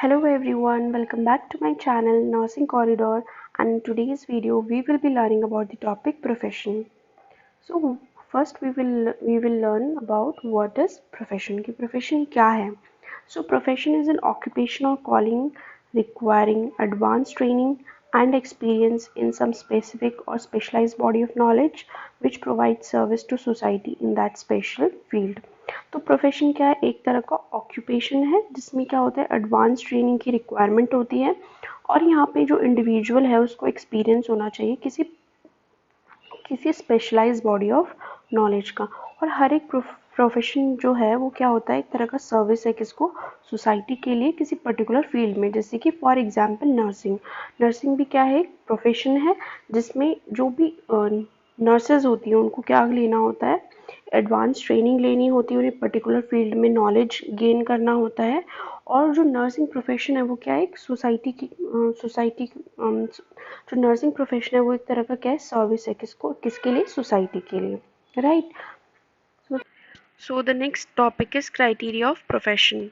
Hello everyone, welcome back to my channel Nursing Corridor, and in today's video we will be learning about the topic profession. So first we will learn about what is profession. कि profession क्या है? So profession is an occupational calling requiring advanced training and experience in some specific or specialized body of knowledge which provides service to society in that special field. तो profession क्या है? एक तरह का occupation है जिसमें क्या होता है, एडवांस ट्रेनिंग की रिक्वायरमेंट होती है और यहाँ पे जो इंडिविजुअल है उसको एक्सपीरियंस होना चाहिए किसी किसी स्पेशलाइज बॉडी ऑफ नॉलेज का। और हर एक प्रोफेशन जो है वो क्या होता है, एक तरह का सर्विस है किसको, सोसाइटी के लिए किसी पर्टिकुलर फील्ड में। जैसे कि फॉर एग्जांपल नर्सिंग, नर्सिंग भी क्या है, एक प्रोफेशन है जिसमें जो भी नर्सेज होती हैं उनको क्या लेना होता है, एडवांस ट्रेनिंग लेनी होती है, उन्हें पर्टिकुलर फील्ड में नॉलेज गेन करना होता है। और जो नर्सिंग प्रोफेशन है वो क्या है, एक सोसाइटी जो नर्सिंग प्रोफेशन है वो एक तरह का क्या है, सर्विस है किसको, किसके लिए, सोसाइटी के लिए, right. So the next topic is criteria of profession.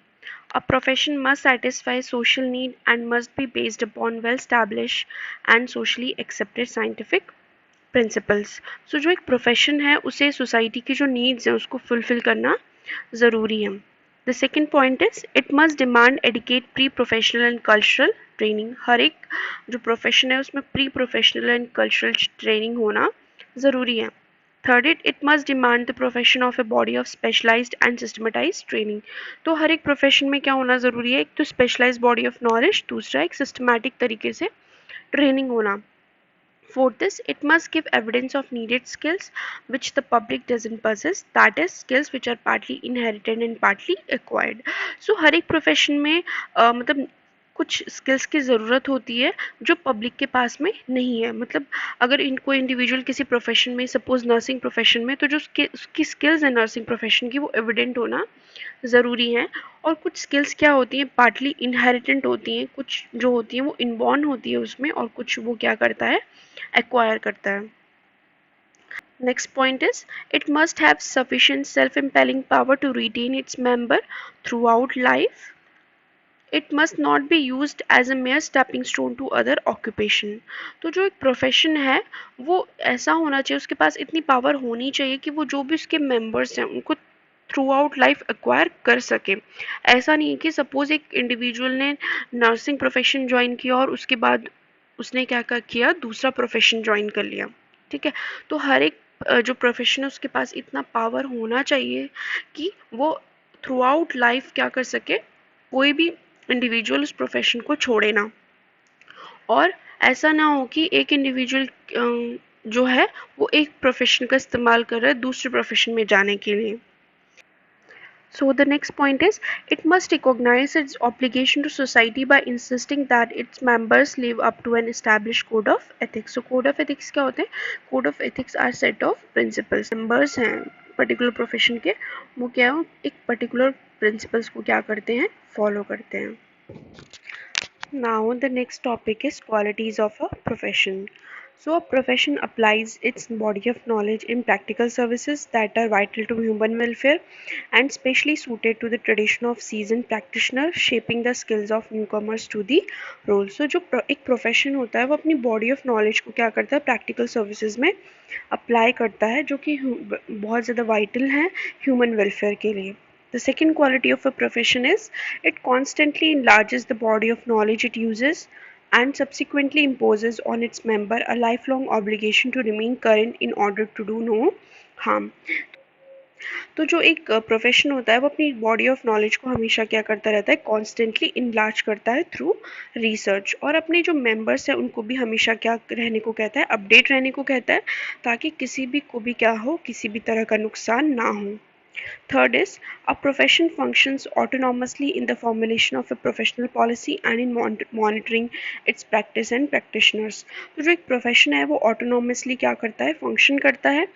A profession must satisfy social need and must be based upon well-established and socially accepted scientific principles. So जो एक प्रोफेशन है उसे सोसाइटी की जो नीड्स हैं उसको फुलफिल करना ज़रूरी है। The second point is it must demand adequate pre professional and cultural training. हर एक जो प्रोफेशन है उसमें pre professional and cultural training होना ज़रूरी है। Third it must demand the profession of a body of specialised and systematised training. तो हर एक प्रोफेशन में क्या होना ज़रूरी है, एक तो स्पेशलाइज्ड बॉडी ऑफ नॉलेज, दूसरा एक सिस्टमैटिक तरीके से ट्रेनिंग होना। Fourth is it must give evidence of needed skills which the public doesn't possess, that is skills which are partly inherited and partly acquired. So हर एक profession में मतलब कुछ skills की ज़रूरत होती है जो पब्लिक के पास में नहीं है। मतलब अगर कोई इंडिविजुअल किसी प्रोफेशन में, सपोज नर्सिंग प्रोफेशन में, तो जो उसकी स्किल्स है नर्सिंग प्रोफेशन की वो एविडेंट होना ज़रूरी है। और कुछ स्किल्स क्या होती हैं, पार्टली इनहेरिटेंट होती हैं, कुछ जो होती हैं वो इनबॉर्न होती है उसमें, और कुछ वो क्या करता है, एक्वायर करता है। Next point is it must have sufficient self-impelling power to retain its member throughout life. It must not be used as a mere stepping stone to other occupation. तो जो एक प्रोफेशन है वो ऐसा होना चाहिए, उसके पास इतनी पावर होनी चाहिए कि वो जो भी उसके मेंबर्स हैं उनको थ्रू आउट लाइफ एक्वायर कर सके। ऐसा नहीं है कि सपोज एक इंडिविजुअल ने नर्सिंग प्रोफेशन ज्वाइन किया और उसके बाद उसने क्या किया, दूसरा प्रोफेशन ज्वाइन कर लिया, ठीक है। तो हर एक जो प्रोफेशन है उसके पास इतना पावर होना चाहिए कि वो थ्रू आउट लाइफ क्या कर सके, कोई भी इंडिविजुअल उस प्रोफेशन को छोड़े ना। और ऐसा ना हो कि एक इंडिविजुअल जो है वो एक प्रोफेशन का इस्तेमाल कर रहा है दूसरे प्रोफेशन में जाने के लिए। So the next point is it must recognize its obligation to society by insisting that its members live up to an established code of ethics. So code of ethics क्या होते हैं? Code of ethics are set of principles. Members हैं particular profession के, वो क्या है, एक particular principles को क्या करते हैं, follow करते हैं। Now the next topic is qualities of a profession. So a profession applies its body of knowledge in practical services that are vital to human welfare and specially suited to the tradition of seasoned practitioner shaping the skills of newcomers to the role. So जो एक profession होता है वो अपनी body of knowledge को क्या करता है, प्रैक्टिकल सर्विसेज में अप्लाई करता है, जो कि बहुत ज़्यादा वाइटल है ह्यूमन वेलफेयर के लिए। The second quality of a profession is it constantly enlarges the body of knowledge it uses and subsequently imposes on its member a lifelong obligation to remain current in order to do no harm. तो जो एक profession होता है वो अपनी body of knowledge को हमेशा क्या करता रहता है, कॉन्स्टेंटली इनलार्ज करता है थ्रू रिसर्च, और अपने जो मेंबर्स हैं उनको भी हमेशा क्या रहने को कहता है, अपडेट रहने को कहता है, ताकि किसी भी को भी क्या हो, किसी भी तरह का नुकसान ना हो। Third is a profession functions autonomously in the formulation of a professional policy and in monitoring its practice and practitioners. तो जो एक प्रोफेशन है वो ऑटोनॉमसली क्या करता है, फंक्शन करता है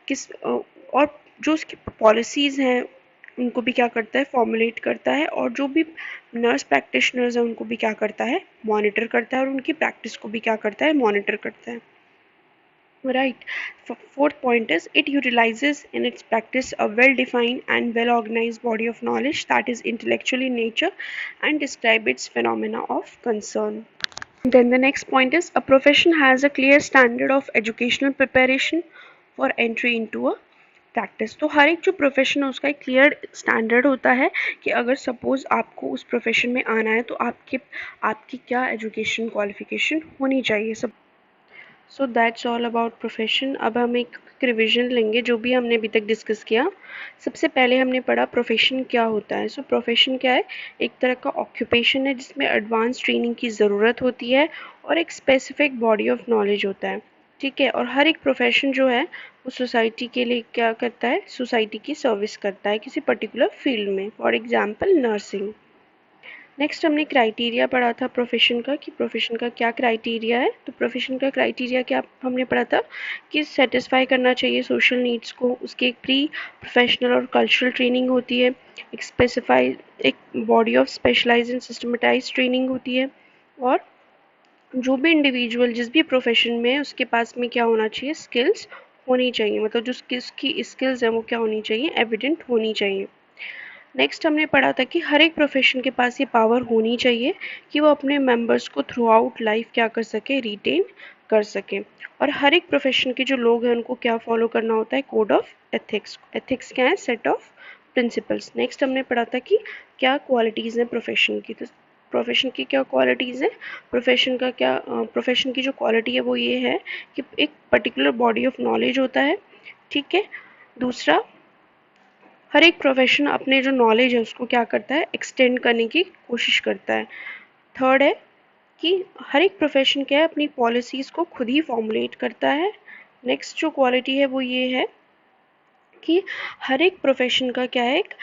किस और जो उसकी पॉलिसीज़ हैं उनको भी क्या करता है, फॉर्मुलेट करता है, और जो भी नर्स प्रैक्टिशनर्स हैं उनको भी क्या करता है, मॉनिटर करता है, और उनकी प्रैक्टिस को भी क्या करता है, मॉनिटर करता है। Right. Fourth point is it utilizes in its practice a well-defined and well-organized body of knowledge that is intellectual in nature and describe its phenomena of concern. Then the next point is a profession has a clear standard of educational preparation for entry into a practice. तो हर एक जो profession है उसका एक clear standard होता है कि अगर सपोज आपको उस प्रोफेशन में आना है तो आपकी क्या एजुकेशन क्वालिफिकेशन होनी चाहिए सब। So that's all about profession. अब हम एक रिविजन लेंगे जो भी हमने अभी तक डिस्कस किया। सबसे पहले हमने पढ़ा प्रोफेशन क्या होता है। सो प्रोफेशन क्या है, एक तरह का ऑक्यूपेशन है जिसमें एडवांस ट्रेनिंग की ज़रूरत होती है और एक स्पेसिफिक बॉडी ऑफ नॉलेज होता है। ठीक है, और हर एक प्रोफेशन जो है वो सोसाइटी के लिए क्या करता है, सोसाइटी की सर्विस करता है किसी पर्टिकुलर फील्ड में, फॉर एग्जाम्पल नर्सिंग। नेक्स्ट हमने क्राइटेरिया पढ़ा था प्रोफेशन का कि प्रोफेशन का क्या क्राइटेरिया है। तो प्रोफेशन का क्राइटेरिया क्या हमने पढ़ा था कि सेटिस्फाई करना चाहिए सोशल नीड्स को, उसकी एक प्री प्रोफेशनल और कल्चरल ट्रेनिंग होती है, एक स्पेसिफाइड एक body of specialise and systematise training होती है, और जो भी इंडिविजुअल जिस भी प्रोफेशन में है उसके पास में क्या होना चाहिए, स्किल्स होनी चाहिए, मतलब जो स्किल्स की स्किल्स है वो क्या होनी चाहिए, एविडेंट होनी चाहिए। नेक्स्ट हमने पढ़ा था कि हर एक प्रोफेशन के पास ये पावर होनी चाहिए कि वो अपने मेंबर्स को थ्रू आउट लाइफ क्या कर सके, रिटेन कर सके। और हर एक प्रोफेशन के जो लोग हैं उनको क्या फॉलो करना होता है, कोड ऑफ एथिक्स। एथिक्स क्या है, सेट ऑफ प्रिंसिपल्स। नेक्स्ट हमने पढ़ा था कि क्या क्वालिटीज़ हैं प्रोफेशन की। तो प्रोफेशन की क्या क्वालिटीज़ हैं, प्रोफेशन की जो क्वालिटी है वो ये है कि एक पर्टिकुलर बॉडी ऑफ नॉलेज होता है। ठीक है, दूसरा हर एक प्रोफेशन अपने जो नॉलेज है उसको क्या करता है, एक्सटेंड करने की कोशिश करता है। थर्ड है कि हर एक प्रोफेशन क्या है, अपनी पॉलिसीज़ को खुद ही फॉर्मुलेट करता है। नेक्स्ट जो क्वालिटी है वो ये है कि हर एक प्रोफेशन का क्या है, एक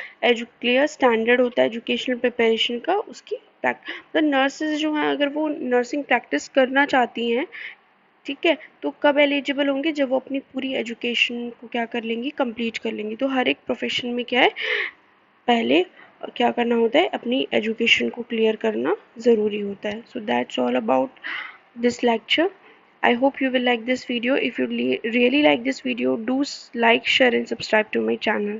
क्लियर स्टैंडर्ड होता है एजुकेशनल प्रिपरेशन का। उसकी मतलब नर्सेज जो हैं अगर वो नर्सिंग प्रैक्टिस करना चाहती हैं, ठीक है, तो कब एलिजिबल होंगे, जब वो अपनी पूरी एजुकेशन को क्या कर लेंगी, कंप्लीट कर लेंगी। तो हर एक प्रोफेशन में क्या है, पहले क्या करना होता है, अपनी एजुकेशन को क्लियर करना ज़रूरी होता है। So that's all about this lecture. I hope you will like this video. If you really like this video, do like, share and subscribe to my channel.